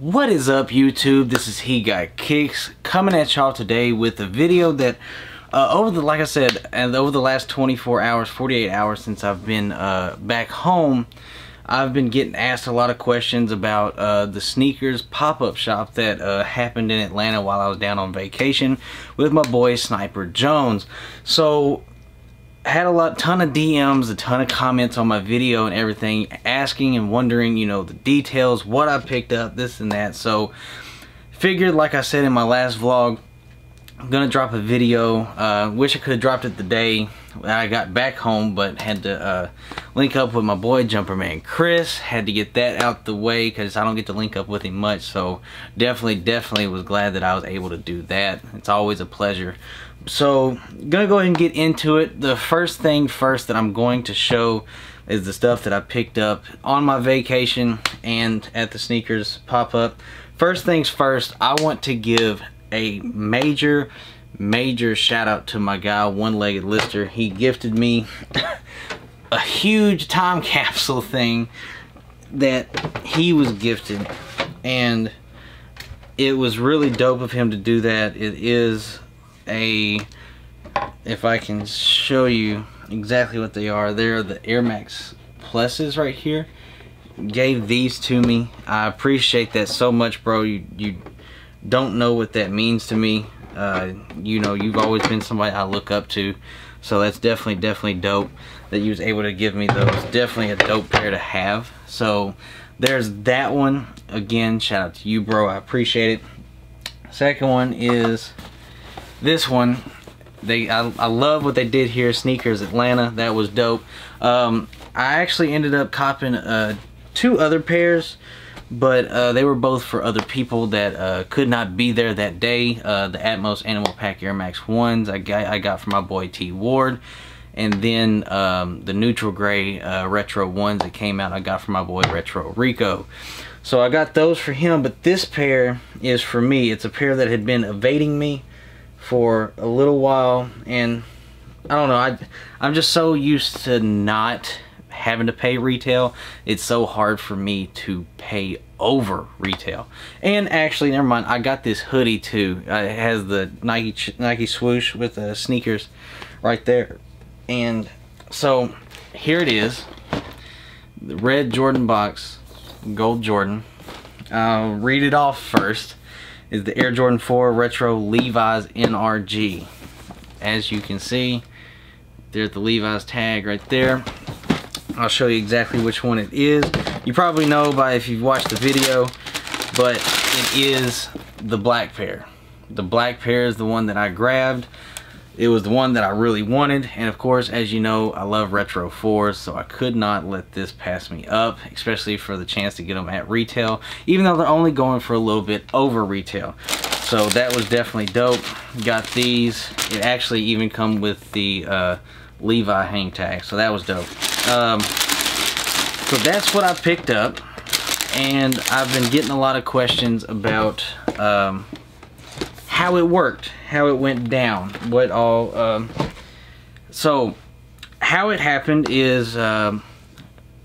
What is up, YouTube? This is He Got Kicks coming at y'all today with a video that like I said, over the last 24 hours, 48 hours since I've been back home, I've been getting asked a lot of questions about the Snkrs pop-up shop that happened in Atlanta while I was down on vacation with my boy Sniper Jones. So I had a ton of DMs, a ton of comments on my video and everything, asking and wondering, you know, the details, what I picked up, this and that. So figured, like I said in my last vlog, I'm gonna drop a video. Wish I could have dropped it the day I got back home, but had to link up with my boy Jumperman Chris. Had to get that out the way because I don't get to link up with him much. So definitely was glad that I was able to do that. It's always a pleasure. So gonna go ahead and get into it. The first thing first that I'm going to show is the stuff that I picked up on my vacation and at the Snkrs pop-up. First things first, I want to give a major shout out to my guy One-Legged Lister. He gifted me a huge time capsule thing that he was gifted, and it was really dope of him to do that. It is if I can show you exactly what they are, they're the Air Max Pluses right here. Gave these to me. I appreciate that so much, bro. You don't know what that means to me. You know, you've always been somebody I look up to, so that's definitely dope that you was able to give me those. Definitely a dope pair to have. So there's that one. Again, shout out to you, bro. I appreciate it. Second one is this one. I love what they did here, Snkrs Atlanta. That was dope. I actually ended up copping two other pairs, but they were both for other people that could not be there that day. The Atmos Animal Pack Air Max 1s I got from my boy T Ward, and then the neutral gray retro ones that came out I got from my boy Retro Rico. So I got those for him, but this pair is for me. It's a pair that had been evading me for a little while, and I don't know, I'm just so used to not having to pay retail. It's so hard for me to pay over retail. And actually, never mind, I got this hoodie too. It has the Nike swoosh with the Snkrs right there. And so here it is, the red Jordan box, gold Jordan. I'll read it off first. Is the Air Jordan 4 Retro Levi's NRG. As you can see, there's the Levi's tag right there. I'll show you exactly which one it is. You probably know by if you've watched the video, but it is the black pair. The black pair is the one that I grabbed. It was the one that I really wanted, and of course, as you know, I love Retro 4s, so I could not let this pass me up, especially for the chance to get them at retail, even though they're only going for a little bit over retail. So that was definitely dope. Got these. It actually even come with the Levi hang tag, so that was dope. So that's what I picked up, and I've been getting a lot of questions about how it worked, how it went down, what all. So how it happened is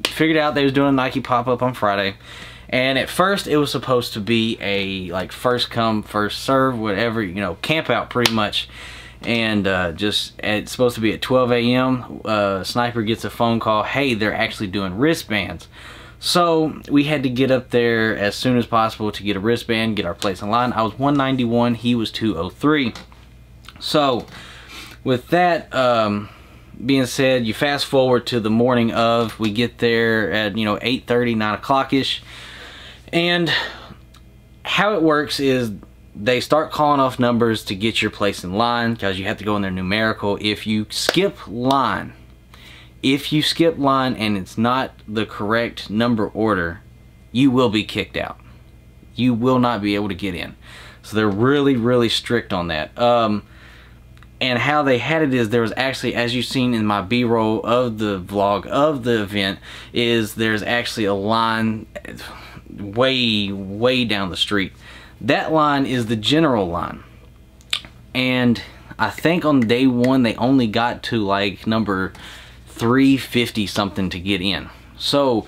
figured out they was doing a Nike pop-up on Friday, and at first it was supposed to be a like first come first serve, whatever, you know, camp out pretty much. And it's supposed to be at 12 a.m. Sniper gets a phone call, hey, they're actually doing wristbands. So we had to get up there as soon as possible to get a wristband, get our place in line. I was 191, he was 203. So with that being said, you fast forward to the morning of, we get there at, you know, 8:30, 9 o'clock-ish. And how it works is they start calling off numbers to get your place in line, because you have to go in their numerical. If you skip line and it's not the correct number order, you will be kicked out. You will not be able to get in. So they're really strict on that. And how they had it is, there was actually, as you've seen in my B-roll of the vlog of the event, is there's actually a line way down the street. That line is the general line, and I think on day one they only got to like number 350 something to get in. So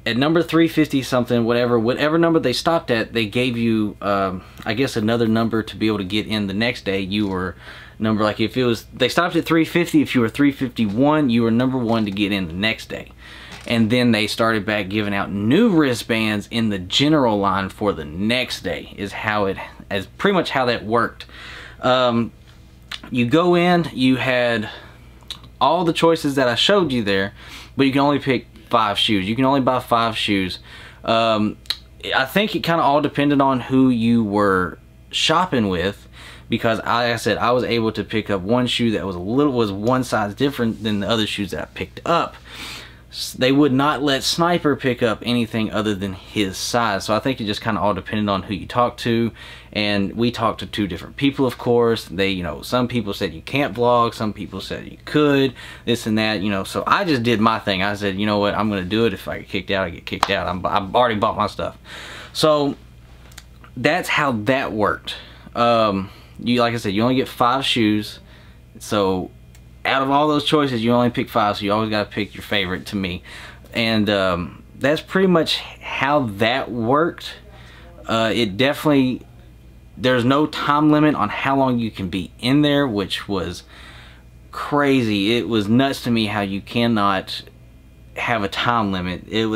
at number 350 something, whatever number they stopped at, they gave you I guess another number to be able to get in the next day. You were number, like if it was, they stopped at 350, if you were 351, you were number 1 to get in the next day. And then they started back giving out new wristbands in the general line for the next day, is pretty much how that worked. You go in, you had all the choices that I showed you there, but you can only pick 5 shoes. You can only buy 5 shoes. I think it kind of all depended on who you were shopping with, because like I said, I was able to pick up one shoe that was one size different than the other shoes that I picked up. They would not let Sniper pick up anything other than his size. So I think it just kind of all depended on who you talked to. And we talked to 2 different people, of course. They, you know, some people said you can't vlog, some people said you could, this and that, you know. So I just did my thing. I said, you know what, I'm going to do it. If I get kicked out, I get kicked out. I've already bought my stuff. So that's how that worked. Like I said, you only get 5 shoes. So out of all those choices, you only pick 5, so you always got to pick your favorite, to me. And that's pretty much how that worked. It definitely, there's no time limit on how long you can be in there, which was crazy. It was nuts to me how you cannot have a time limit. It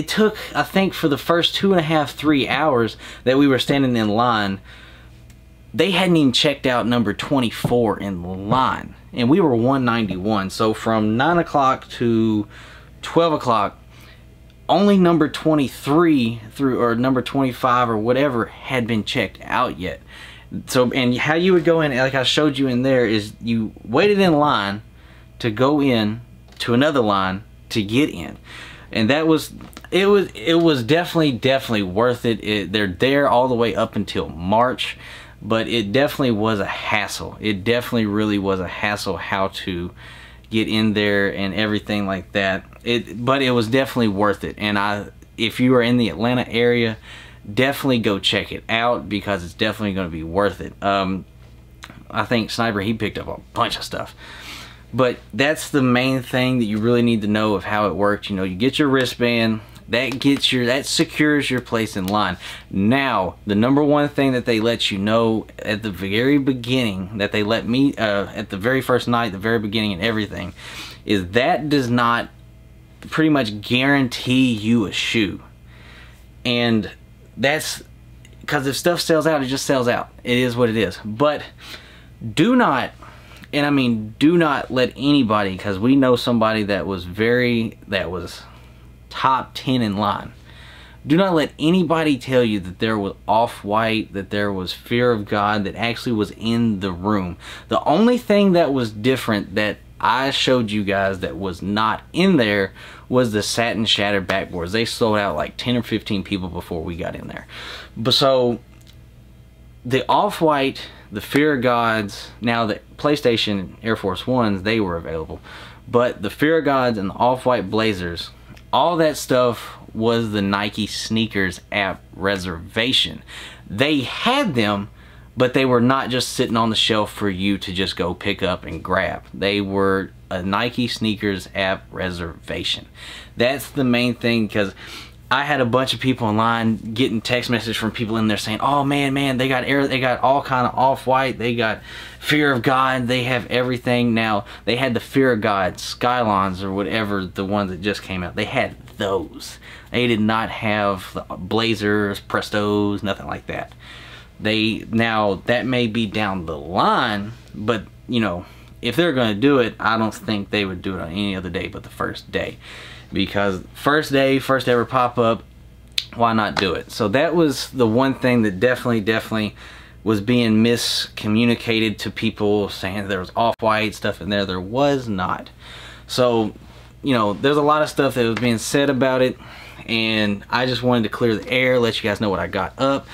took, I think, for the first 2.5, 3 hours that we were standing in line, they hadn't even checked out number 24 in the line, and we were 191. So from 9 o'clock to 12 o'clock, only number 23 or number 25 or whatever had been checked out yet. So, and how you would go in, like I showed you in there, is you waited in line to go in to another line to get in. And that was, it was definitely worth it. They're there all the way up until March. But it definitely was a hassle. It definitely really was a hassle how to get in there and everything like that. But it was definitely worth it. And if you are in the Atlanta area, definitely go check it out, because it's definitely going to be worth it. I think Sniper, he picked up a bunch of stuff. But that's the main thing that you really need to know of how it worked. You know, you get your wristband. That secures your place in line. Now, the number one thing that they let you know at the very beginning, that they let me, at the very first night, the very beginning and everything, is that does not pretty much guarantee you a shoe. And that's, because if stuff sells out, it just sells out. It is what it is. But do not, and I mean do not let anybody, because we know somebody that was top 10 in line. Do not let anybody tell you that there was Off-White, that there was Fear of God that actually was in the room. The only thing that was different that I showed you guys that was not in there was the satin shattered backboards. They sold out like 10 or 15 people before we got in there. But so the Off-White, the Fear of Gods, now the PlayStation Air Force Ones, they were available. But the Fear of Gods and the Off-White Blazers, all that stuff was the Nike Snkrs app reservation. They had them, but they were not just sitting on the shelf for you to just go pick up and grab. They were a Nike Snkrs app reservation. That's the main thing, because I had a bunch of people online getting text messages from people in there saying, oh man, they got all kind of Off-White, they got Fear of God, they have everything. Now, they had the Fear of God Skylons or whatever, the ones that just came out. They had those. They did not have the Blazers, Prestos, nothing like that. Now, that may be down the line, but, you know, if they're going to do it, I don't think they would do it on any other day but the first day. Because first day, first ever pop-up, why not do it? So that was the one thing that definitely was being miscommunicated to people, saying there was Off-White stuff in there. There was not. So, you know, there's a lot of stuff that was being said about it, and I just wanted to clear the air, let you guys know what I got up,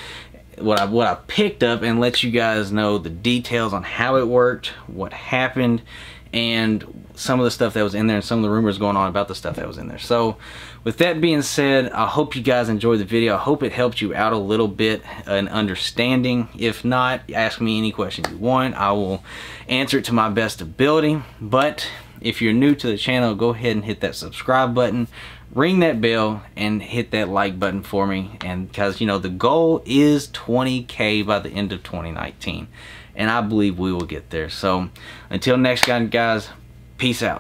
what I picked up, and let you guys know the details on how it worked, what happened, and some of the stuff that was in there, and some of the rumors going on about the stuff that was in there. So with that being said, I hope you guys enjoyed the video. I hope it helped you out a little bit in understanding. If not, ask me any question you want. I will answer it to my best ability. But If you're new to the channel, go ahead and hit that subscribe button, ring that bell, and hit that like button for me. And because, you know, the goal is 20K by the end of 2019, and I believe we will get there. So until next time, guys, peace out.